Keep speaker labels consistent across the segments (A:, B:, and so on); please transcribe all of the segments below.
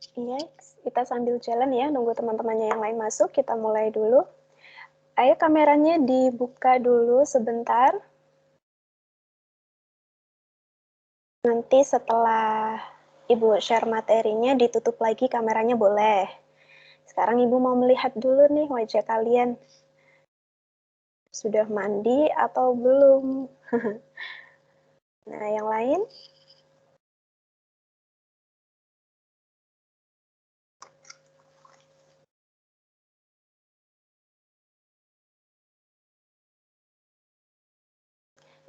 A: Iya, kita sambil jalan ya, nunggu teman-temannya yang lain masuk, kita mulai dulu. Ayo kameranya dibuka dulu sebentar. Nanti setelah Ibu share materinya, ditutup lagi kameranya boleh. Sekarang Ibu mau melihat dulu nih wajah kalian. Sudah mandi atau belum? Nah, yang lain?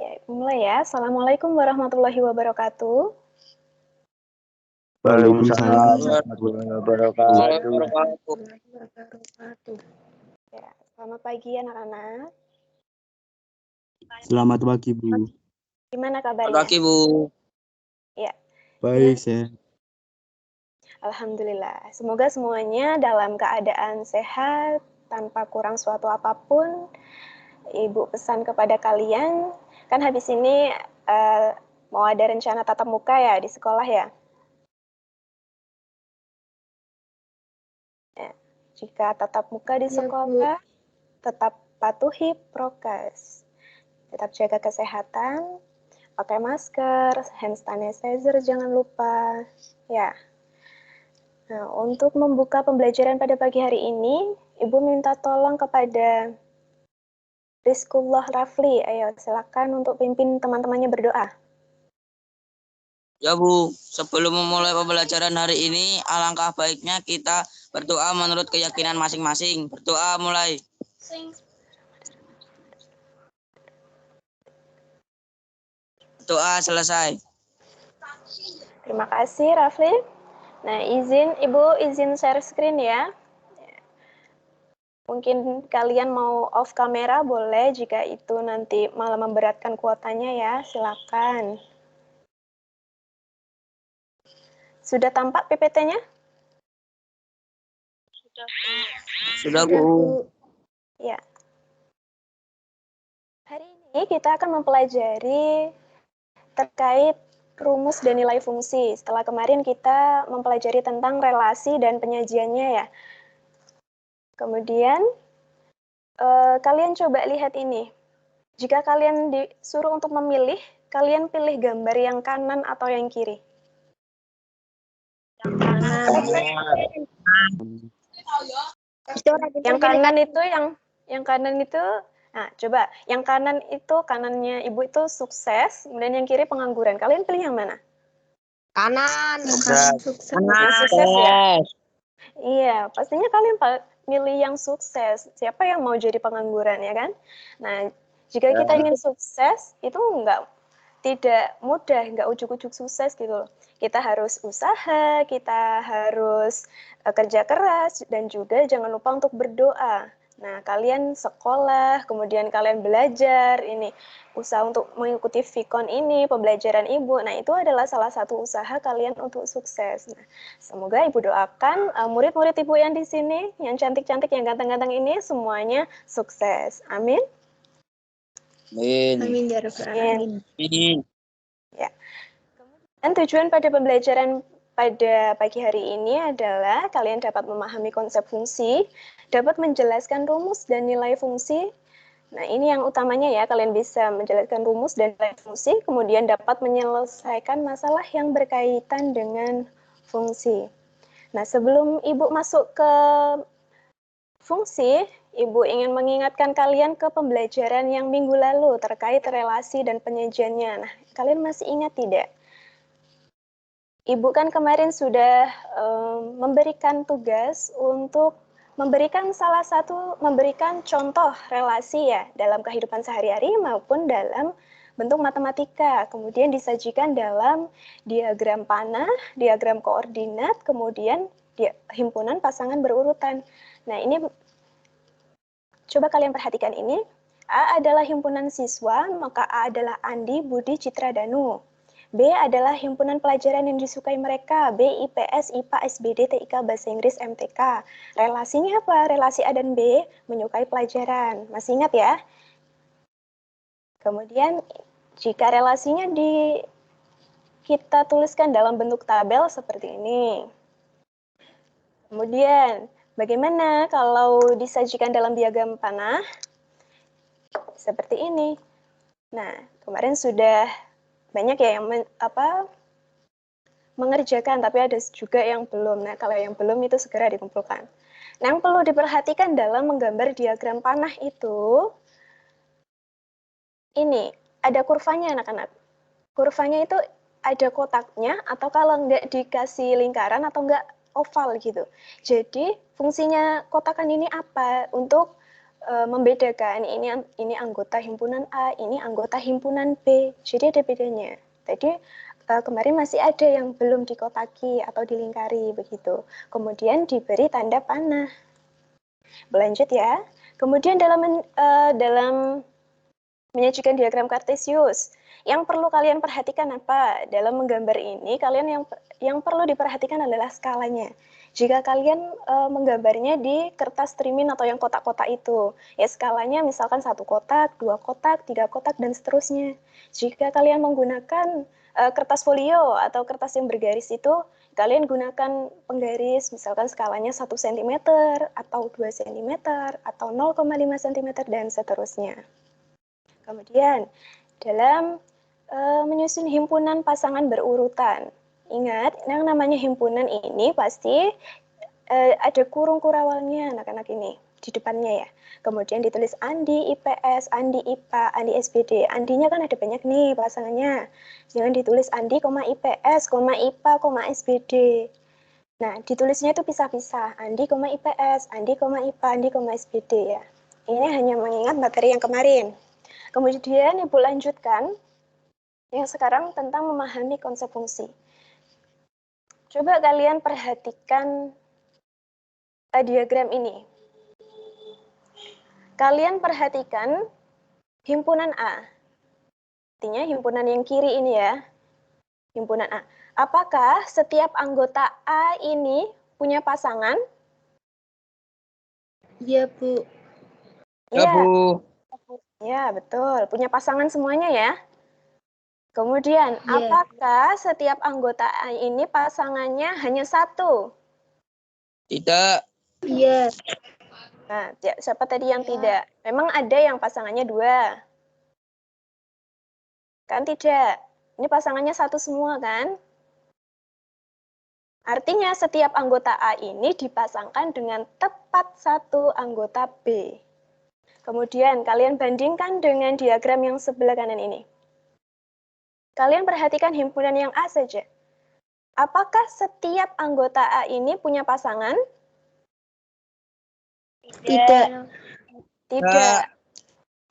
A: Ya, mulai ya. Assalamualaikum warahmatullahi wabarakatuh.
B: Waalaikumsalam warahmatullahi wabarakatuh.
A: Ya, selamat pagi anak-anak.
B: Selamat pagi, Bu.
A: Gimana kabarnya?
C: Selamat pagi, Bu.
A: Ya.
B: Baik, sehat.
A: Alhamdulillah. Semoga semuanya dalam keadaan sehat, tanpa kurang suatu apapun. Ibu pesan kepada kalian, kan habis ini mau ada rencana tatap muka ya di sekolah ya? Jika tatap muka di sekolah, tetap patuhi prokes. Tetap jaga kesehatan, pakai masker, hand sanitizer jangan lupa. Ya. Nah, untuk membuka pembelajaran pada pagi hari ini, Ibu minta tolong kepada Rizkullah Rafli. Ayo, silakan untuk pimpin teman-temannya berdoa.
C: Ya, Bu. Sebelum memulai pembelajaran hari ini, alangkah baiknya kita berdoa menurut keyakinan masing-masing. Berdoa mulai. Doa selesai.
A: Terima kasih, Rafli. Nah, Ibu izin share screen ya. Mungkin kalian mau off kamera boleh, jika itu nanti malah memberatkan kuotanya ya, silakan. Sudah tampak PPT-nya?
C: Sudah, Bu.
A: Ya. Hari ini kita akan mempelajari terkait rumus dan nilai fungsi. Setelah kemarin kita mempelajari tentang relasi dan penyajiannya ya. Kemudian kalian coba lihat ini. Jika kalian disuruh untuk memilih, kalian pilih gambar yang kanan atau yang kiri? Yang kanan itu yang kanan itu, nah coba yang kanan itu, kanannya Ibu itu sukses, kemudian yang kiri pengangguran. Kalian pilih yang mana?
D: Kanan.
A: Sukses ya? Iya, pastinya kalian milih yang sukses. Siapa yang mau jadi pengangguran ya kan? Nah, jika kita ingin sukses, itu tidak mudah, nggak ujuk-ujuk sukses gitu loh. Kita harus usaha, kita harus kerja keras, dan juga jangan lupa untuk berdoa. Nah, kalian sekolah, kemudian kalian belajar, ini usaha untuk mengikuti Vikon ini, pembelajaran Ibu. Nah, itu adalah salah satu usaha kalian untuk sukses. Nah, semoga Ibu doakan murid-murid Ibu yang di sini, yang cantik-cantik, yang ganteng-ganteng ini, semuanya sukses. Amin.
C: Amin.
A: Amin. Ya. Dan tujuan pada pembelajaran pada pagi hari ini adalah kalian dapat memahami konsep fungsi, dapat menjelaskan rumus dan nilai fungsi. Nah, ini yang utamanya ya, kalian bisa menjelaskan rumus dan nilai fungsi, kemudian dapat menyelesaikan masalah yang berkaitan dengan fungsi. Nah, sebelum Ibu masuk ke fungsi, Ibu ingin mengingatkan kalian ke pembelajaran yang minggu lalu terkait relasi dan penyajiannya. Nah, kalian masih ingat tidak? Ibu kan kemarin sudah memberikan tugas untuk memberikan contoh relasi ya dalam kehidupan sehari-hari maupun dalam bentuk matematika. Kemudian disajikan dalam diagram panah, diagram koordinat, kemudian himpunan pasangan berurutan. Nah, ini coba kalian perhatikan ini. A adalah himpunan siswa, maka A adalah Andi, Budi, Citra, Danu. B adalah himpunan pelajaran yang disukai mereka, B IPS, IPA, SBD, TIK, Bahasa Inggris, MTK. Relasinya apa? Relasi A dan B menyukai pelajaran. Masih ingat ya? Kemudian jika relasinya kita tuliskan dalam bentuk tabel seperti ini. Kemudian, bagaimana kalau disajikan dalam diagram panah? Seperti ini. Nah, kemarin sudah banyak ya yang mengerjakan, tapi ada juga yang belum. Nah, kalau yang belum itu segera dikumpulkan. Nah, yang perlu diperhatikan dalam menggambar diagram panah itu, ini, ada kurvanya anak-anak. Kurvanya itu ada kotaknya, atau kalau nggak dikasih lingkaran, atau nggak oval gitu. Jadi, fungsinya kotakan ini apa? Untuk membedakan ini anggota himpunan A, ini anggota himpunan B. Jadi ada bedanya. Tadi kemarin masih ada yang belum dikotaki atau dilingkari begitu. Kemudian diberi tanda panah. Berlanjut ya. Kemudian dalam menyajikan diagram kartesius, yang perlu kalian perhatikan apa? Dalam menggambar ini, kalian yang perlu diperhatikan adalah skalanya. Jika kalian menggambarnya di kertas trimin atau yang kotak-kotak itu, ya skalanya misalkan 1 kotak, 2 kotak, 3 kotak, dan seterusnya. Jika kalian menggunakan kertas folio atau kertas yang bergaris itu, kalian gunakan penggaris, misalkan skalanya 1 cm, atau 2 cm, atau 0,5 cm, dan seterusnya. Kemudian, dalam menyusun himpunan pasangan berurutan, ingat, yang namanya himpunan ini pasti ada kurung kurawalnya anak-anak ini di depannya ya. Kemudian ditulis Andi IPS, Andi IPA, Andi SBD. Andinya kan ada banyak nih pasangannya. Jangan ditulis Andi, IPS, IPA, SBD. Nah, ditulisnya itu pisah-pisah. Andi, IPS, Andi, IPA, Andi, SBD ya. Ini hanya mengingat materi yang kemarin. Kemudian Ibu lanjutkan yang sekarang tentang memahami konsep fungsi. Coba kalian perhatikan diagram ini. Kalian perhatikan himpunan A. Artinya himpunan yang kiri ini ya. Himpunan A. Apakah setiap anggota A ini punya pasangan?
D: Iya, Bu.
C: Ya, Bu.
A: Ya, betul. Punya pasangan semuanya ya. Kemudian,
D: Iya.
A: apakah setiap anggota A ini pasangannya hanya 1?
C: Tidak.
D: Iya.
A: Nah, siapa tadi yang tidak? Memang ada yang pasangannya 2. Kan tidak. Ini pasangannya 1 semua kan? Artinya setiap anggota A ini dipasangkan dengan tepat 1 anggota B. Kemudian kalian bandingkan dengan diagram yang sebelah kanan ini. Kalian perhatikan himpunan yang A saja. Apakah setiap anggota A ini punya pasangan?
D: Tidak.
A: Tidak.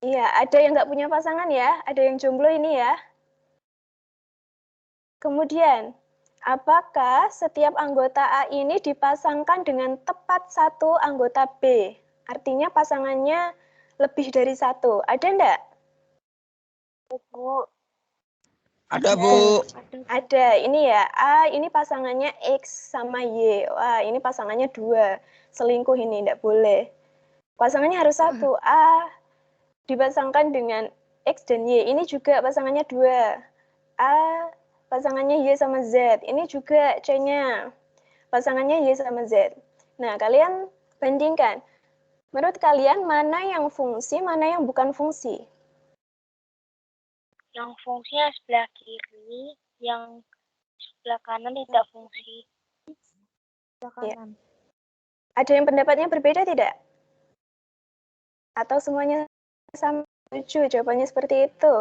A: Iya, ada yang nggak punya pasangan ya? Ada yang jomblo ini ya? Kemudian, apakah setiap anggota A ini dipasangkan dengan tepat 1 anggota B? Artinya pasangannya lebih dari 1. Ada enggak? Bu.
C: Ada, Bu.
A: Ada. Ini ya, A ini pasangannya X sama Y. Wah, ini pasangannya 2. Selingkuh ini, enggak boleh. Pasangannya harus 1. A dipasangkan dengan X dan Y. Ini juga pasangannya 2. A pasangannya Y sama Z. Ini juga C-nya. Pasangannya Y sama Z. Nah, kalian bandingkan. Menurut kalian, mana yang fungsi, mana yang bukan fungsi?
E: Yang fungsinya sebelah kiri, yang sebelah kanan tidak fungsi.
A: Ya. Ada yang pendapatnya berbeda tidak? Atau semuanya sama? Setuju, jawabannya seperti itu.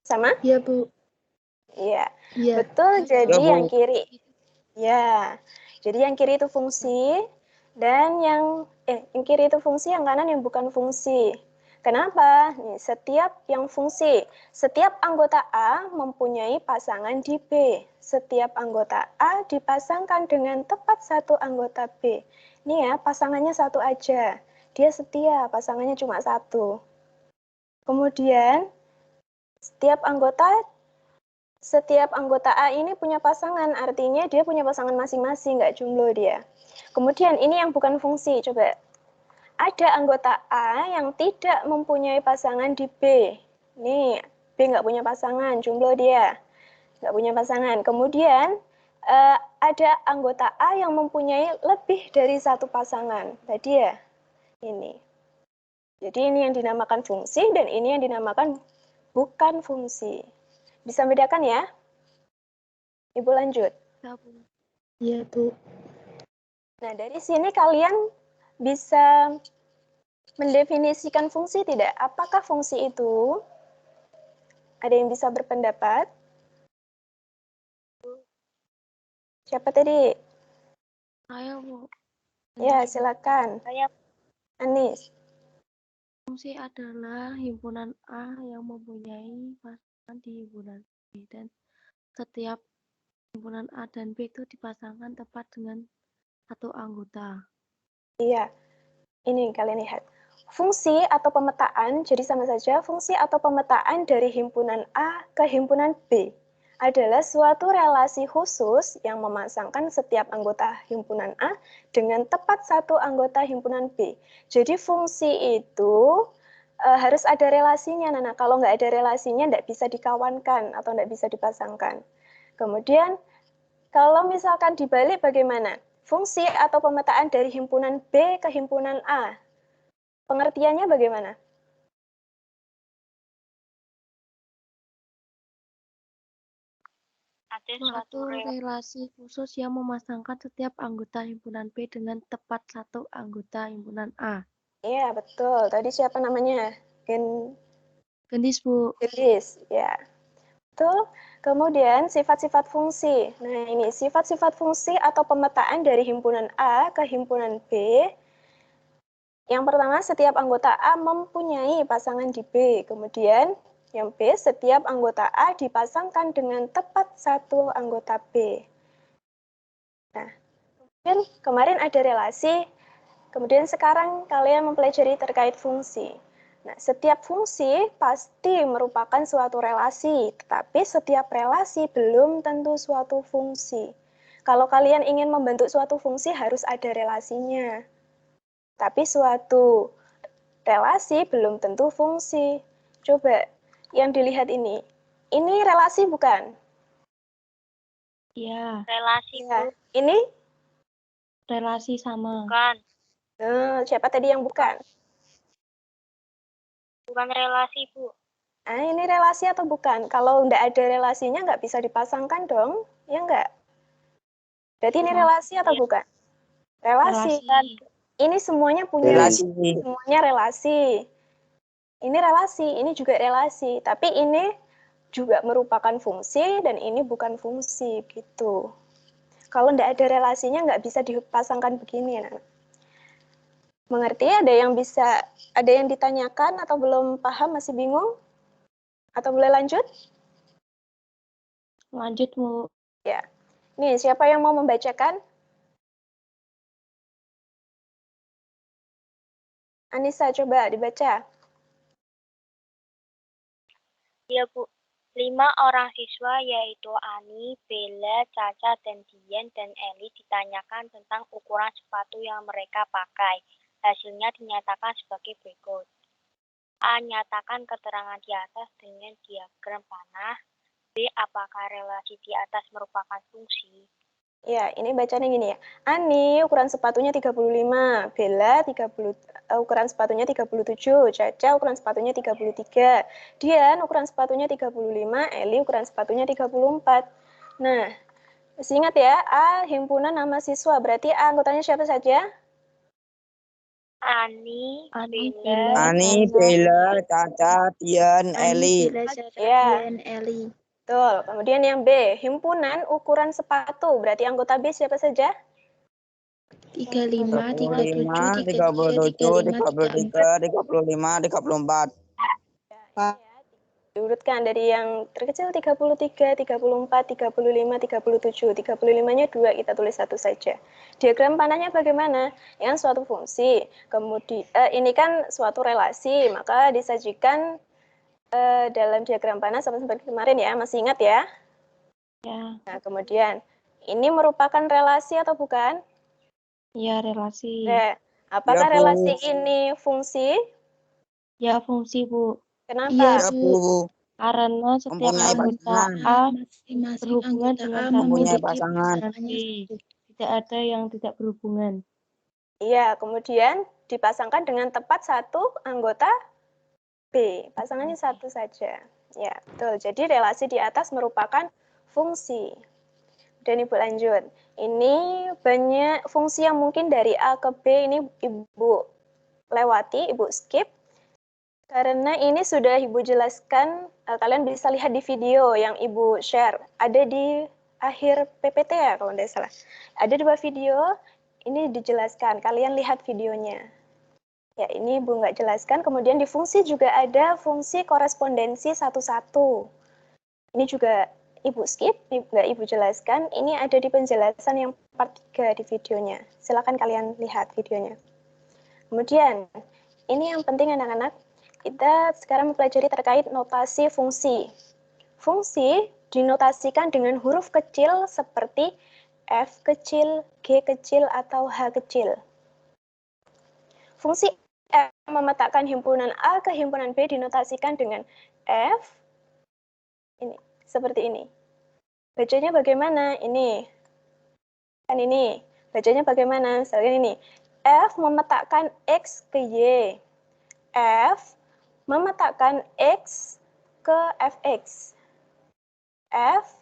A: Sama?
D: Iya, Bu.
A: Iya.
D: Iya.
A: Betul, jadi
C: Ya, Bu.
A: yang kiri. Ya. Jadi yang kiri itu fungsi dan yang kiri itu fungsi, yang kanan yang bukan fungsi. Kenapa? Nih, setiap yang fungsi, setiap anggota A mempunyai pasangan di B. Setiap anggota A dipasangkan dengan tepat 1 anggota B. Ini ya, pasangannya 1 aja. Dia setia, pasangannya cuma 1. Kemudian, setiap anggota A ini punya pasangan, artinya dia punya pasangan masing-masing, nggak jomblo dia. Kemudian ini yang bukan fungsi, coba. Ada anggota A yang tidak mempunyai pasangan di B. Nih, B nggak punya pasangan, jomblo dia. Nggak punya pasangan. Kemudian ada anggota A yang mempunyai lebih dari satu pasangan. Tadi ya, ini. Jadi ini yang dinamakan fungsi dan ini yang dinamakan bukan fungsi. Bisa bedakan ya? Ibu lanjut.
D: Iya, Bu.
A: Nah, dari sini kalian bisa mendefinisikan fungsi tidak? Apakah fungsi itu? Ada yang bisa berpendapat? Siapa tadi?
F: Saya, Bu.
A: Ya, silakan.
E: Saya
A: Anis.
F: Fungsi adalah himpunan A yang mempunyai pasangan di himpunan B dan setiap himpunan A dan B itu dipasangkan tepat dengan satu anggota.
A: Iya, ini kalian lihat. Fungsi atau pemetaan, jadi sama saja fungsi atau pemetaan dari himpunan A ke himpunan B adalah suatu relasi khusus yang memasangkan setiap anggota himpunan A dengan tepat satu anggota himpunan B. Jadi fungsi itu harus ada relasinya, Nana. Kalau nggak ada relasinya, nggak bisa dikawankan atau nggak bisa dipasangkan. Kemudian, kalau misalkan dibalik bagaimana? Fungsi atau pemetaan dari himpunan B ke himpunan A. Pengertiannya bagaimana?
E: ada
F: Suatu relasi khusus yang memasangkan setiap anggota himpunan B dengan tepat satu anggota himpunan A.
A: Iya, betul. Tadi siapa namanya?
F: Gendis, Bu.
A: Gendis, ya. Betul. Kemudian sifat-sifat fungsi. Nah, ini sifat-sifat fungsi atau pemetaan dari himpunan A ke himpunan B. Yang pertama, setiap anggota A mempunyai pasangan di B. Kemudian, yang B, setiap anggota A dipasangkan dengan tepat satu anggota B. Nah, kemudian kemarin ada relasi, kemudian sekarang kalian mempelajari terkait fungsi. Nah, setiap fungsi pasti merupakan suatu relasi, tetapi setiap relasi belum tentu suatu fungsi. Kalau kalian ingin membentuk suatu fungsi harus ada relasinya. Tapi suatu relasi belum tentu fungsi. Coba yang dilihat ini relasi bukan?
F: Iya,
E: relasi,
A: Ya.
E: Bu.
A: Ini?
F: relasi sama.
E: Bukan.
A: Siapa tadi yang bukan?
E: Bukan relasi, Bu.
A: Nah, ini relasi atau bukan? Kalau nggak ada relasinya nggak bisa dipasangkan dong, ya nggak? Berarti ini relasi atau bukan? Relasi. Ini semuanya punya
C: Relasi.
A: semuanya relasi. Ini relasi, ini juga relasi. Tapi ini juga merupakan fungsi dan ini bukan fungsi gitu. Kalau nggak ada relasinya nggak bisa dipasangkan begini, anak. Mengerti? Ada yang ditanyakan atau belum paham, masih bingung? Atau boleh lanjut?
F: Lanjut, Bu.
A: Ya. Nih, siapa yang mau membacakan? Anissa, coba dibaca.
E: Iya, Bu. 5 orang siswa yaitu Ani, Bella, Caca, dan Dian dan Eli ditanyakan tentang ukuran sepatu yang mereka pakai. Hasilnya dinyatakan sebagai berikut. A. Nyatakan keterangan di atas dengan diagram panah. B. Apakah relasi di atas merupakan fungsi?
A: Ya, ini bacanya gini ya. Ani ukuran sepatunya 35, Bella ukuran sepatunya 37, Caca ukuran sepatunya 33, Dian ukuran sepatunya 35, Eli ukuran sepatunya 34. Nah, masih ingat ya, A himpunan nama siswa, berarti A anggotanya siapa saja?
E: Ani,
F: Bella,
C: Bella, Caca, Dian, Eli.
D: Bella, Caca,
A: Ya.
D: Dian, Eli.
A: Betul. Kemudian yang B, himpunan ukuran sepatu, berarti anggota B siapa saja?
D: 35,
C: 35,
D: 37, 33,
C: 37, 35, 34.
A: Diurutkan dari yang terkecil 33, 34, 35, 37. 35-nya 2, kita tulis 1 saja. Diagram panahnya bagaimana? Yang suatu fungsi. Kemudian ini kan suatu relasi, maka disajikan dalam diagram panah sama seperti kemarin ya. Masih ingat ya?
F: Ya.
A: Nah, kemudian ini merupakan relasi atau bukan?
F: Ya, relasi.
A: Apakah
C: Ya, Bu.
A: relasi ini fungsi?
F: Ya, fungsi, Bu.
A: Kenapa?
D: Iya,
C: Ya,
D: Bu.
C: Bu.
F: Karena setiap
C: Mempunyai
F: anggota
C: pasangan.
F: A
D: Masing-masing
F: berhubungan
D: anggota
F: dengan
D: A
F: satu
C: Mempunyai
D: memiliki
C: pasangan.
D: pasangannya
F: B.
D: satu.
F: Tidak ada yang tidak berhubungan.
A: Iya, kemudian dipasangkan dengan tepat satu anggota B. Pasangannya satu saja. Ya, betul. Jadi relasi di atas merupakan fungsi. Dan Ibu lanjut. Ini banyak fungsi yang mungkin dari A ke B ini Ibu lewati, Ibu skip. Karena ini sudah Ibu jelaskan, kalian bisa lihat di video yang Ibu share. Ada di akhir PPT ya kalau tidak salah. Ada 2 video, ini dijelaskan. Kalian lihat videonya. Ya, ini Ibu nggak jelaskan. Kemudian di fungsi juga ada fungsi korespondensi satu-satu. Ini juga Ibu skip, nggak Ibu jelaskan. Ini ada di penjelasan yang part 3 di videonya. Silakan kalian lihat videonya. Kemudian, ini yang penting anak-anak. Kita sekarang mempelajari terkait notasi fungsi. Fungsi dinotasikan dengan huruf kecil seperti F kecil, G kecil, atau H kecil. Fungsi F memetakan himpunan A ke himpunan B dinotasikan dengan F, ini, seperti ini. Bacanya bagaimana? Ini. Kan ini. Bacanya bagaimana? Misalnya ini. F memetakan X ke Y. F memetakan X ke Fx. F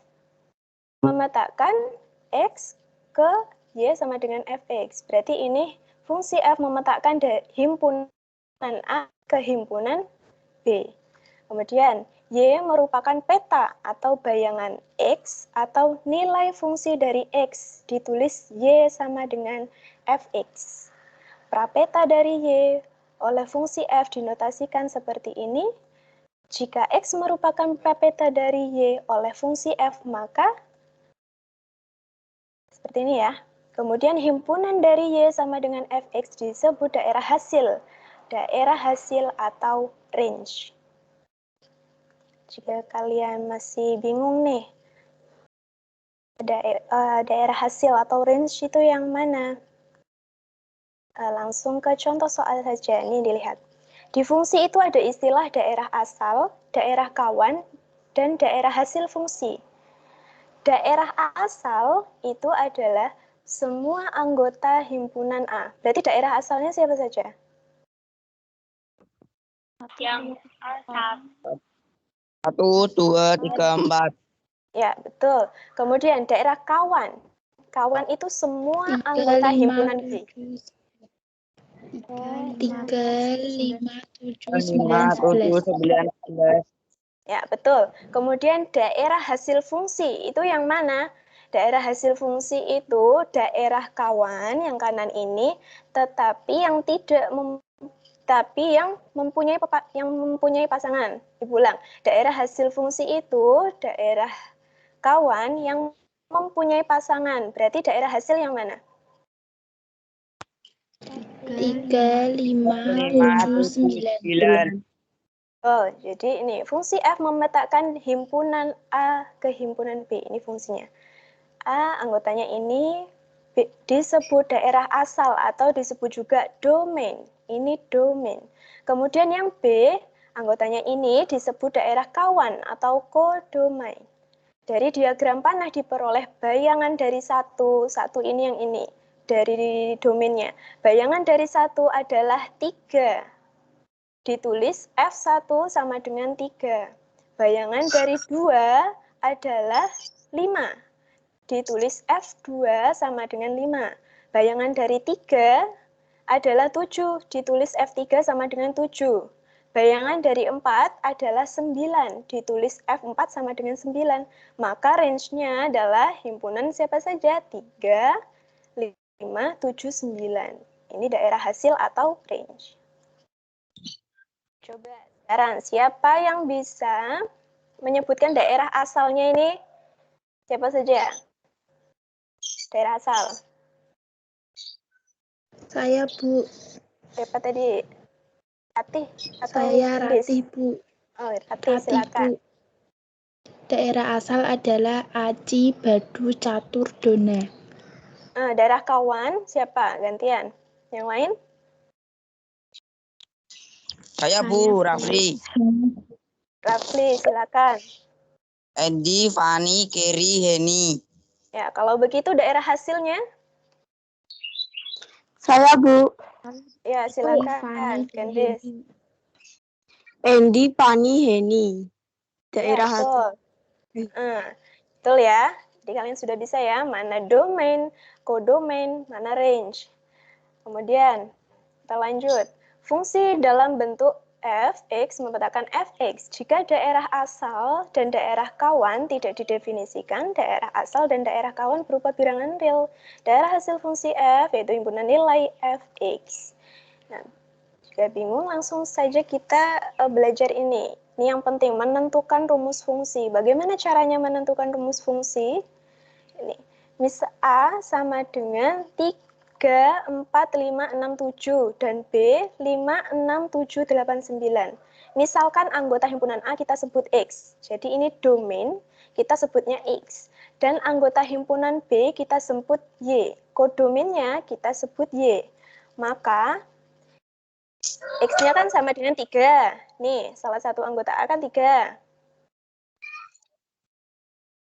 A: memetakan X ke Y sama dengan Fx. Berarti ini fungsi F memetakan himpunan A ke himpunan B. Kemudian, Y merupakan peta atau bayangan X atau nilai fungsi dari X. Ditulis Y sama dengan Fx. Prapeta dari Y oleh fungsi F dinotasikan seperti ini. Jika X merupakan prapeta dari Y oleh fungsi F, maka seperti ini ya. Kemudian himpunan dari Y sama dengan Fx disebut daerah hasil. Daerah hasil atau range. Jika kalian masih bingung nih, daerah hasil atau range itu yang mana? Langsung ke contoh soal saja, ini dilihat. Di fungsi itu ada istilah daerah asal, daerah kawan, dan daerah hasil fungsi. Daerah asal itu adalah semua anggota himpunan A. Berarti daerah asalnya siapa saja?
E: Yang A1.
C: 1, 2, 3, 4.
A: Ya, betul. Kemudian daerah kawan. Kawan itu semua
D: 3,
A: anggota
D: 5,
A: himpunan B.
D: 3, 5, 7,
C: 5, 7, 9, 11.
A: Ya, betul. Kemudian daerah hasil fungsi itu yang mana? Daerah hasil fungsi itu daerah kawan yang kanan ini, tetapi yang tidak yang mempunyai pasangan. Diulang. Daerah hasil fungsi itu daerah kawan yang mempunyai pasangan. Berarti daerah hasil yang mana?
D: 3, 5, 7, 9.
A: Oh, jadi ini fungsi F memetakan himpunan A ke himpunan B. Ini fungsinya. A anggotanya ini disebut daerah asal atau disebut juga domain. Ini domain. Kemudian yang B, anggotanya ini disebut daerah kawan atau kodomain. Dari diagram panah diperoleh bayangan dari satu ini yang ini. Dari domainnya. Bayangan dari satu adalah 3. Ditulis F1 sama dengan 3. Bayangan dari 2 adalah 5. Ditulis F2 sama dengan 5. Bayangan dari 3 adalah 7. Ditulis F3 sama dengan 7. Bayangan dari 4 adalah 9. Ditulis F4 sama dengan 9. Maka range-nya adalah himpunan siapa saja? 3, 5, 7, 9. Ini daerah hasil atau range. Coba sekarang, siapa yang bisa menyebutkan daerah asalnya ini? Siapa saja? Daerah asal.
D: Saya, Bu.
A: Siapa tadi? Ratih atau
D: Saya
A: Gendis?
D: Ratih, Bu.
A: Oh, Ratih, silakan.
D: Bu. Daerah asal adalah Aci, Badu, Catur, Dona.
A: Daerah kawan, siapa? Gantian. Yang lain?
C: Saya Bu, Rafli.
A: Rafli, silakan.
C: Edi, Fani, Keri, Heni.
A: Ya, kalau begitu daerah hasilnya?
G: Saya, Bu.
A: Ya, silakan. Gendis.
G: Endi, Pani, Heni. Daerah
A: Ya,
G: hasil.
A: betul. Betul ya. Jadi kalian sudah bisa ya, mana domain, kodomain, mana range. Kemudian, kita lanjut. Fungsi dalam bentuk f(x) memetakan f(x). Jika daerah asal dan daerah kawan tidak didefinisikan, daerah asal dan daerah kawan berupa bilangan real. Daerah hasil fungsi f yaitu himpunan nilai f(x). Nah, jika bingung, langsung saja kita belajar ini. Ini yang penting, menentukan rumus fungsi. Bagaimana caranya menentukan rumus fungsi? Ini, misal A sama dengan 3, 4, 5, 6, 7, dan B 5, 6, 7, 8, 9. Misalkan anggota himpunan A kita sebut X, jadi ini domain, kita sebutnya X. Dan anggota himpunan B kita sebut Y, kodomainnya kita sebut Y. Maka X-nya kan sama dengan 3. Nih, salah satu anggota A kan 3.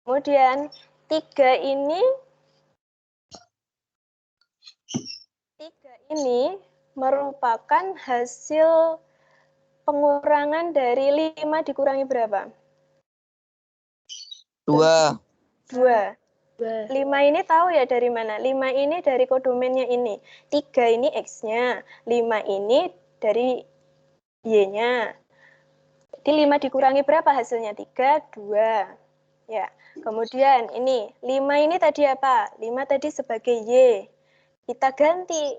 A: Kemudian 3 ini merupakan hasil pengurangan dari 5 dikurangi berapa?
C: 2.
A: 2. 5 ini tahu ya dari mana? 5 ini dari kodomainnya ini. 3 ini X-nya. 5 ini dari Y-nya. Jadi 5 dikurangi berapa hasilnya? 3, 2. Ya. Kemudian ini, 5 ini tadi apa? 5 tadi sebagai Y. Kita ganti.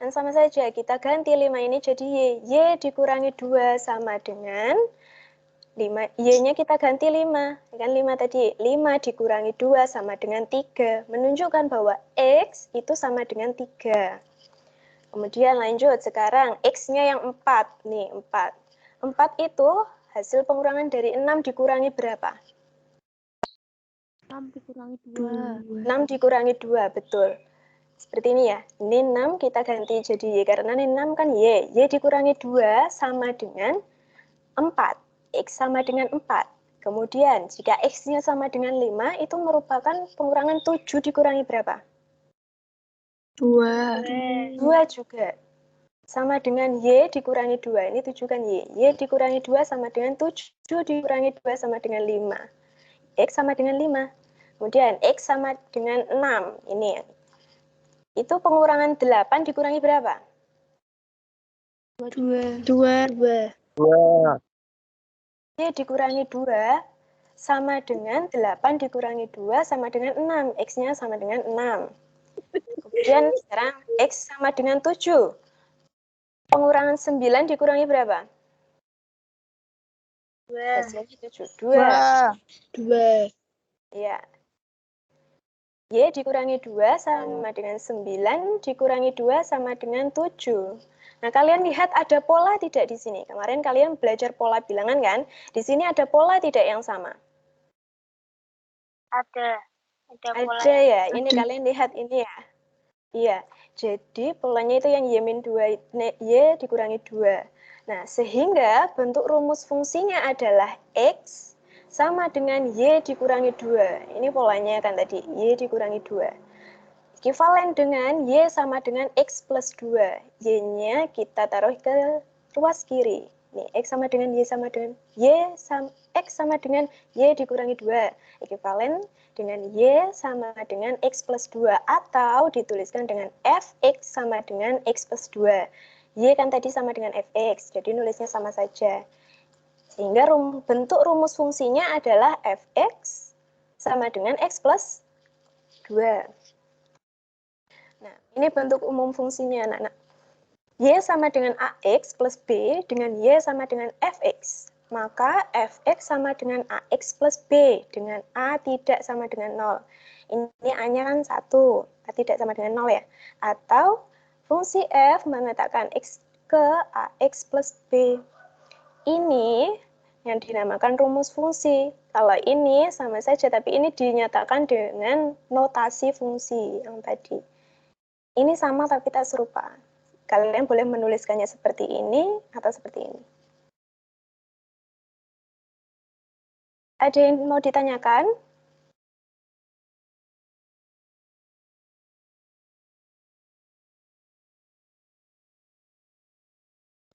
A: Dan sama saja, kita ganti 5 ini jadi Y. Y dikurangi 2 sama dengan 5. Y-nya kita ganti 5. Kan 5 tadi. 5 dikurangi 2 sama dengan 3. Menunjukkan bahwa X itu sama dengan 3. Kemudian lanjut, sekarang X-nya yang 4. Nih, 4. 4 itu hasil pengurangan dari 6 dikurangi berapa?
F: 6 dikurangi 2.
A: 6 dikurangi 2, betul. Seperti ini ya. Ini 6 kita ganti jadi Y. Karena ini 6 kan Y. Y dikurangi 2 sama dengan 4. X sama dengan 4. Kemudian, jika X-nya sama dengan 5, itu merupakan pengurangan 7 dikurangi berapa?
G: 2.
A: 2 juga. Sama dengan Y dikurangi 2. Ini 7 kan Y. Y dikurangi 2 sama dengan 7 dikurangi 2 sama dengan 5. X sama dengan 5. Kemudian X sama dengan 6. Ini. Itu pengurangan 8 dikurangi berapa?
G: 2.
A: Y dikurangi 2 sama dengan 8 dikurangi 2 sama dengan 6. X-nya sama dengan 6. Kemudian sekarang X sama dengan 7. Pengurangan 9 dikurangi berapa? 2. Hasilnya 7. 2. Ya. Y dikurangi 2 sama dengan 9 dikurangi 2 sama dengan 7. Nah, kalian lihat ada pola tidak di sini? Kemarin kalian belajar pola bilangan kan? Di sini ada pola tidak yang sama?
E: Ada pola.
A: Ada ya. Ini kalian lihat ini ya. Iya. Jadi polanya itu yang Y-2, Y dikurangi 2. Nah, sehingga bentuk rumus fungsinya adalah X sama dengan Y dikurangi 2. Ini polanya kan tadi, Y dikurangi 2. Ekivalen dengan Y sama dengan X plus 2. Y-nya kita taruh ke ruas kiri. Nih, X sama dengan Y sama dengan X sama dengan Y dikurangi 2. Ekivalen dengan Y sama dengan X plus 2. Atau dituliskan dengan Fx sama dengan X plus 2. Y kan tadi sama dengan Fx, jadi nulisnya sama saja. Sehingga bentuk rumus fungsinya adalah Fx sama dengan X plus 2. Nah, ini bentuk umum fungsinya, anak-anak. Y sama dengan AX plus B dengan Y sama dengan Fx. Maka Fx sama dengan AX plus B dengan A tidak sama dengan 0. Ini A-nya kan 1, A tidak sama dengan 0 ya. Atau fungsi F memetakan X ke AX plus B. Ini yang dinamakan rumus fungsi. Kalau ini sama saja, tapi ini dinyatakan dengan notasi fungsi yang tadi. Ini sama tapi tak serupa. Kalian boleh menuliskannya seperti ini atau seperti ini. Ada yang mau ditanyakan?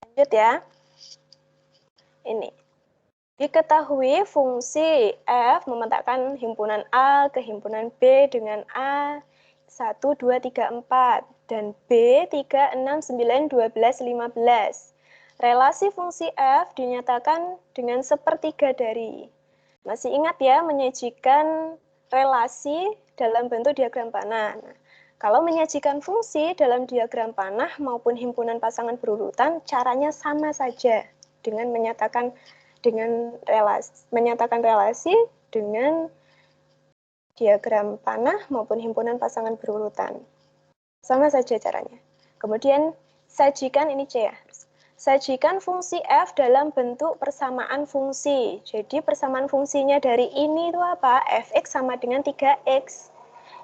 A: Lanjut ya. Ini. Diketahui fungsi F memetakan himpunan A ke himpunan B dengan A 1, 2, 3, 4 dan B 3, 6, 9, 12, 15. Relasi fungsi F dinyatakan dengan sepertiga dari. Masih ingat ya, menyajikan relasi dalam bentuk diagram panah. Nah, kalau menyajikan fungsi dalam diagram panah maupun himpunan pasangan berurutan, caranya sama saja dengan menyatakan relasi dengan diagram panah maupun himpunan pasangan berurutan. Sama saja caranya. Kemudian sajikan ini C ya. Sajikan fungsi F dalam bentuk persamaan fungsi. Jadi persamaan fungsinya dari ini itu apa? Fx sama dengan 3x.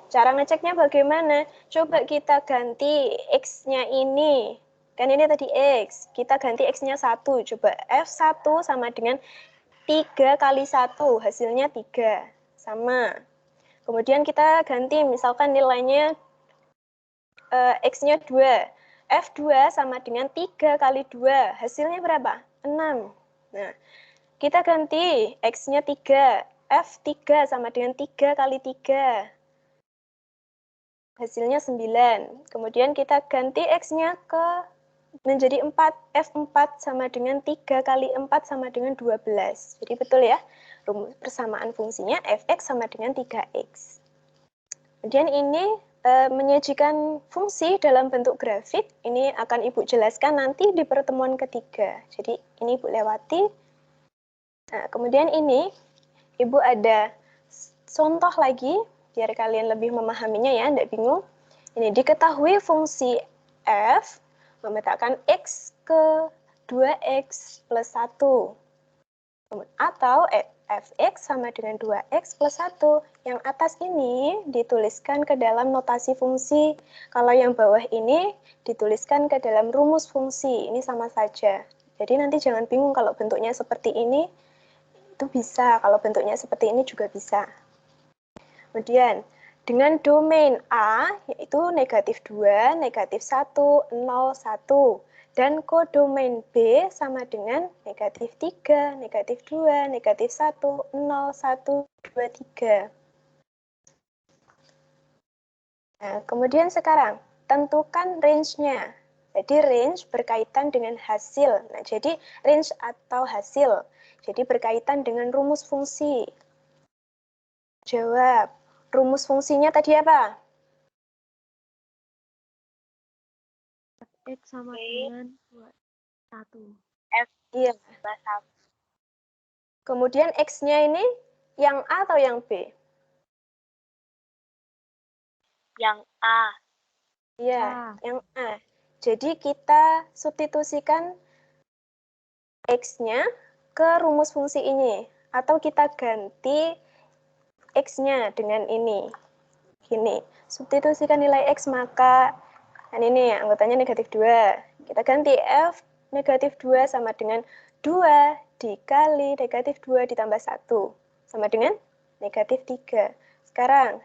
A: Cara ngeceknya bagaimana? Coba kita ganti x-nya ini. Kan ini tadi x. Kita ganti x-nya 1. Coba F1 sama dengan 3 kali 1, hasilnya 3. Sama. Kemudian kita ganti, misalkan nilainya X-nya 2. F2 sama dengan 3 kali 2. Hasilnya berapa? 6. Nah, kita ganti X-nya 3. F3 sama dengan 3 kali 3. Hasilnya 9. Kemudian kita ganti X-nya menjadi 4. F4 sama dengan 3 kali 4 sama dengan 12. Jadi betul ya, persamaan fungsinya Fx sama dengan 3x. Kemudian ini menyajikan fungsi dalam bentuk grafik. Ini akan Ibu jelaskan nanti di pertemuan ketiga. Jadi ini Ibu lewati. Nah, kemudian ini Ibu ada contoh lagi, biar kalian lebih memahaminya ya, tidak bingung. Ini diketahui fungsi f memetakan x ke 2x plus 1. Atau fx sama dengan 2x plus 1. Yang atas ini dituliskan ke dalam notasi fungsi. Kalau yang bawah ini dituliskan ke dalam rumus fungsi. Ini sama saja. Jadi nanti jangan bingung kalau bentuknya seperti ini, itu bisa. Kalau bentuknya seperti ini juga bisa. Kemudian, dengan domain A, yaitu negatif 2, negatif 1, 0, 1. Dan kodomain B sama dengan negatif 3, negatif 2, negatif 1, 0, 1, 2, 3. Nah, kemudian sekarang, tentukan range-nya. Jadi range berkaitan dengan hasil. Nah, jadi range atau hasil. Jadi berkaitan dengan rumus fungsi. Jawab. Rumus fungsinya tadi apa?
F: X sama dengan 1.
E: F
A: Iya.
E: plus 1.
A: Kemudian X-nya ini yang A atau yang B?
E: Yang A.
A: Iya,
F: A.
A: yang A. Jadi kita substitusikan X-nya ke rumus fungsi ini. Atau kita ganti X-nya dengan ini. Gini, substitusikan nilai X maka, kan ini anggotanya negatif 2. Kita ganti F negatif 2 sama dengan 2 dikali negatif 2 ditambah 1. Sama dengan negatif 3. Sekarang,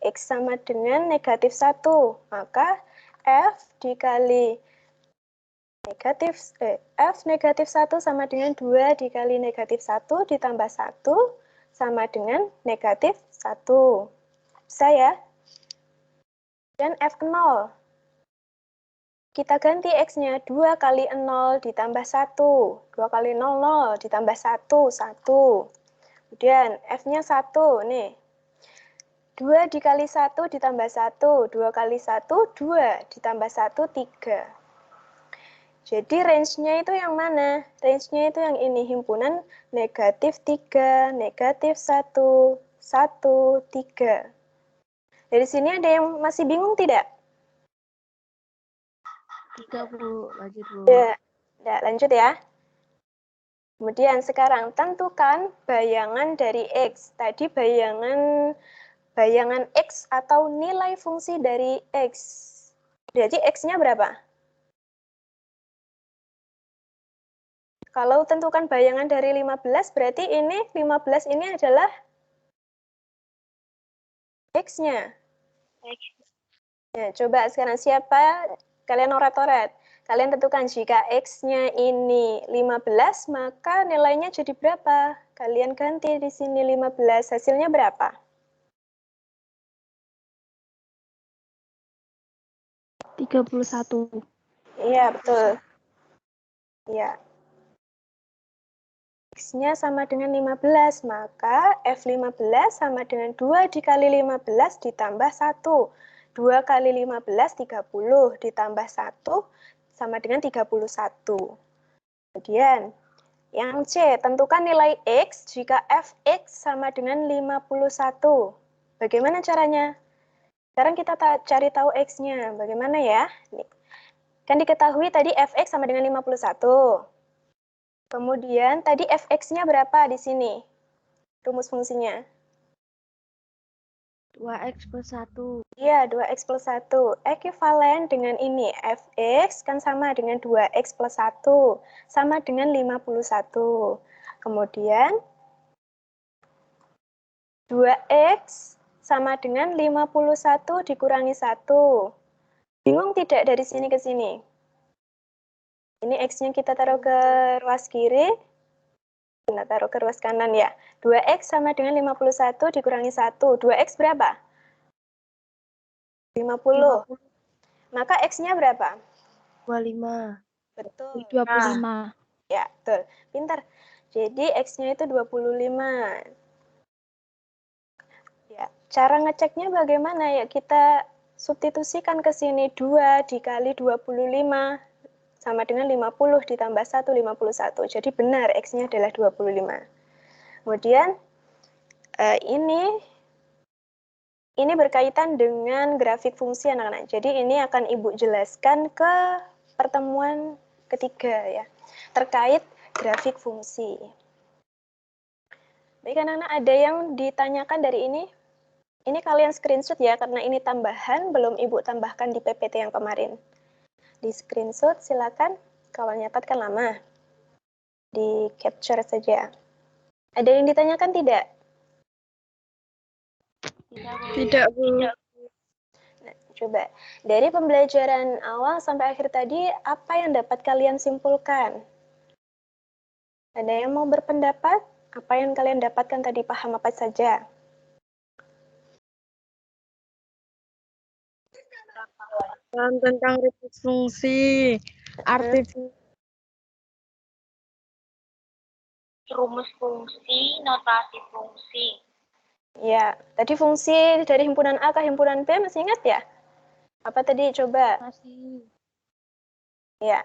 A: X sama dengan negatif 1. Maka F dikali F negatif 1 sama dengan 2 dikali negatif 1 ditambah 1 sama dengan negatif 1. Bisa ya? Dan F0. Kita ganti X-nya 2 kali 0 ditambah 1. 2 kali 0, 0 ditambah 1, 1. Kemudian F-nya 1, nih. 2 dikali 1 ditambah 1. 2 kali 1, 2 ditambah 1, 3. Jadi range-nya itu yang mana? Range-nya itu yang ini, himpunan negatif 3, negatif 1, 1, 3. Dari sini ada yang masih bingung tidak?
F: Tidak, Bu. Lanjut, Bu.
A: Ya, lanjut ya. Kemudian sekarang tentukan bayangan dari X. Tadi bayangan X atau nilai fungsi dari X. Jadi X-nya berapa? Kalau tentukan bayangan dari 15, berarti ini 15 ini adalah X-nya. Ya, coba sekarang siapa kalian oratoret? Kalian tentukan jika X-nya ini 15, maka nilainya jadi berapa? Kalian ganti di sini 15, hasilnya berapa?
F: 31.
A: Iya, betul. Iya. X-nya sama dengan 15, maka F15 sama dengan 2 dikali 15 ditambah 1. 2 kali 15, 30, ditambah 1 sama dengan 31. Kemudian, yang C, tentukan nilai X jika Fx sama dengan 51. Bagaimana caranya? Sekarang kita cari tahu X-nya. Bagaimana ya? Kan diketahui tadi Fx sama dengan 51. Kemudian tadi Fx-nya berapa di sini? Rumus fungsinya.
F: 2x plus 1.
A: Iya, 2x plus 1. Ekuivalen dengan ini. Fx kan sama dengan 2x plus 1. Sama dengan 51. Kemudian 2x sama dengan 51 dikurangi 1. Bingung tidak dari sini ke sini? Ini X-nya kita taruh ke ruas kiri. Kita taruh ke ruas kanan ya. 2x sama dengan 51 dikurangi 1. 2x berapa? 50. Maka X-nya berapa?
F: 25.
A: Betul.
D: 25.
A: Ya, betul. Pintar. Jadi X-nya itu 25. Ya, cara ngeceknya bagaimana ya? Kita substitusikan ke sini 2 dikali 25 sama dengan 50 ditambah 1, 51. Jadi benar X-nya adalah 25. Kemudian ini berkaitan dengan grafik fungsi anak-anak. Jadi ini akan Ibu jelaskan ke pertemuan ketiga ya. Terkait grafik fungsi. Baik anak-anak, ada yang ditanyakan dari ini? Ini kalian screenshot ya, karena ini tambahan, belum Ibu tambahkan di PPT yang kemarin. Di screenshot silakan, kalau nyatat kan lama. Di capture saja. Ada yang ditanyakan tidak?
G: Tidak, Bu.
A: Nah, coba dari pembelajaran awal sampai akhir tadi, apa yang dapat kalian simpulkan? Ada yang mau berpendapat? Apa yang kalian dapatkan tadi, paham apa saja?
G: Tentang rumus fungsi, arti
E: Rumus fungsi, notasi fungsi.
A: Ya, tadi fungsi dari himpunan A ke himpunan B masih ingat ya? Apa tadi coba?
F: Masih.
A: Ya,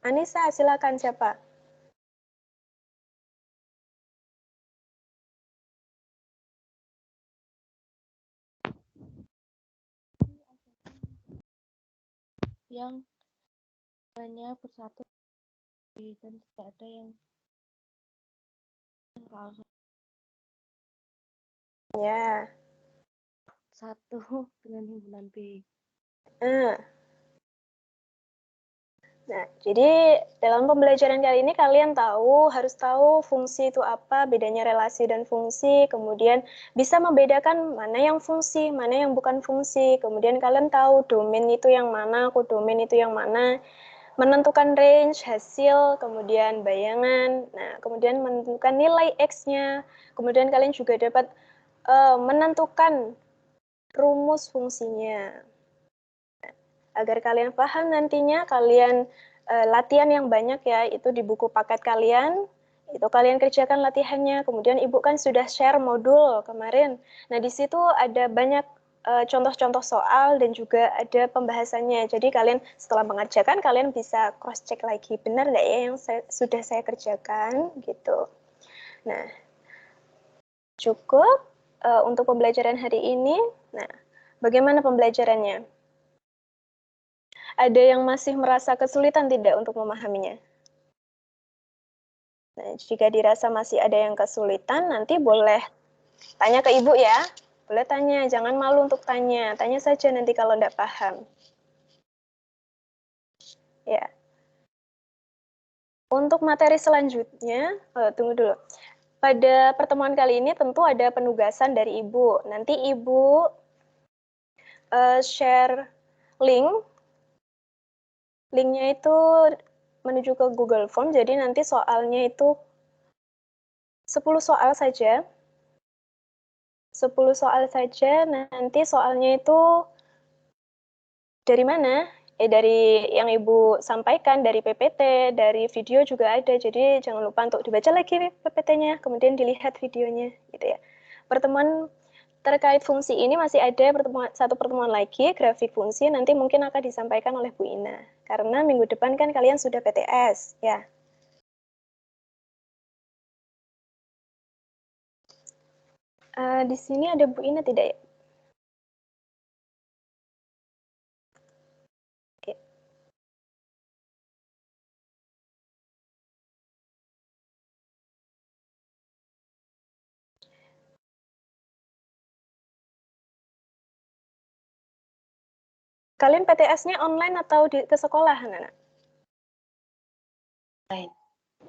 A: Anissa silakan siapa?
F: Yang hanya bersatu dan tidak ada yang kalau
A: Ya.
F: satu dengan himpunan B.
A: Nah, jadi dalam pembelajaran kali ini kalian harus tahu fungsi itu apa, bedanya relasi dan fungsi, kemudian bisa membedakan mana yang fungsi, mana yang bukan fungsi, kemudian kalian tahu domain itu yang mana, kodomain itu yang mana, menentukan range, hasil, kemudian bayangan, nah kemudian menentukan nilai X-nya, kemudian kalian juga dapat menentukan rumus fungsinya. Agar kalian paham nantinya, kalian latihan yang banyak ya, itu di buku paket kalian, itu kalian kerjakan latihannya, kemudian Ibu kan sudah share modul kemarin. Nah, di situ ada banyak contoh-contoh soal dan juga ada pembahasannya. Jadi kalian setelah mengerjakan, kalian bisa cross-check lagi, benar nggak ya yang sudah saya kerjakan, gitu. Nah, cukup untuk pembelajaran hari ini. Nah, bagaimana pembelajarannya? Ada yang masih merasa kesulitan tidak untuk memahaminya? Nah, jika dirasa masih ada yang kesulitan, nanti boleh tanya ke Ibu ya. Boleh tanya, jangan malu untuk tanya. Tanya saja nanti kalau tidak paham. Ya. Untuk materi selanjutnya, tunggu dulu. Pada pertemuan kali ini tentu ada penugasan dari Ibu. Nanti Ibu share link. Linknya itu menuju ke Google Form, jadi nanti soalnya itu 10 soal saja. 10 soal saja, nanti soalnya itu dari mana? Dari yang Ibu sampaikan, dari PPT, dari video juga ada, jadi jangan lupa untuk dibaca lagi PPT-nya, kemudian dilihat videonya, gitu ya. Pertemuan terkait fungsi ini masih ada satu pertemuan lagi, grafik fungsi, nanti mungkin akan disampaikan oleh Bu Ina. Karena minggu depan kan kalian sudah PTS, ya. Di sini ada Bu Ina tidak ya? Oke. Kalian PTS-nya online atau ke sekolah, anak-anak?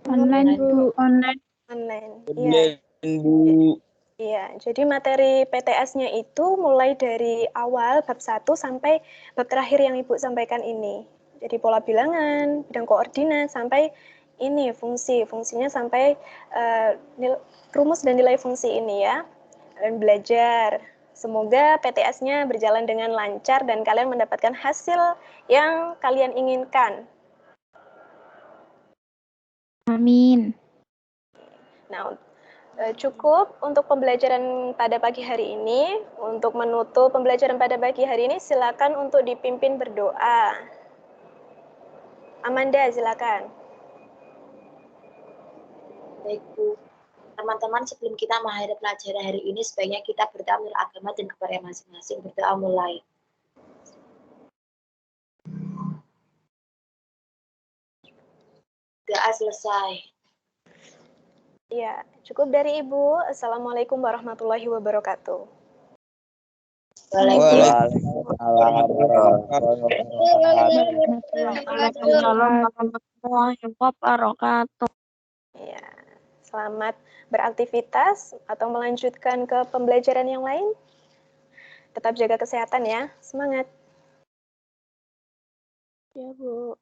D: Online, Bu.
G: Online.
A: Online. Iya.
B: Bu.
A: Iya, jadi materi PTS-nya itu mulai dari awal bab 1 sampai bab terakhir yang Ibu sampaikan ini. Jadi pola bilangan, bidang koordinat, sampai ini fungsinya sampai rumus dan nilai fungsi ini ya. Kalian belajar. Semoga PTS-nya berjalan dengan lancar dan kalian mendapatkan hasil yang kalian inginkan.
D: Amin.
A: Nah, cukup untuk pembelajaran pada pagi hari ini. Untuk menutup pembelajaran pada pagi hari ini, silakan untuk dipimpin berdoa. Amanda, silakan.
H: Baik, Bu. Teman-teman, sebelum kita mengakhiri pelajaran hari ini, sebaiknya kita berdoa menurut agama dan kepada masing-masing. Berdoa mulai. Doa selesai.
A: Ya, cukup dari Ibu. Assalamualaikum warahmatullahi wabarakatuh.
F: Waalaikumsalam warahmatullahi wabarakatuh.
A: Ya, selamat beraktivitas atau melanjutkan ke pembelajaran yang lain. Tetap jaga kesehatan ya. Semangat.
F: Ya, Bu.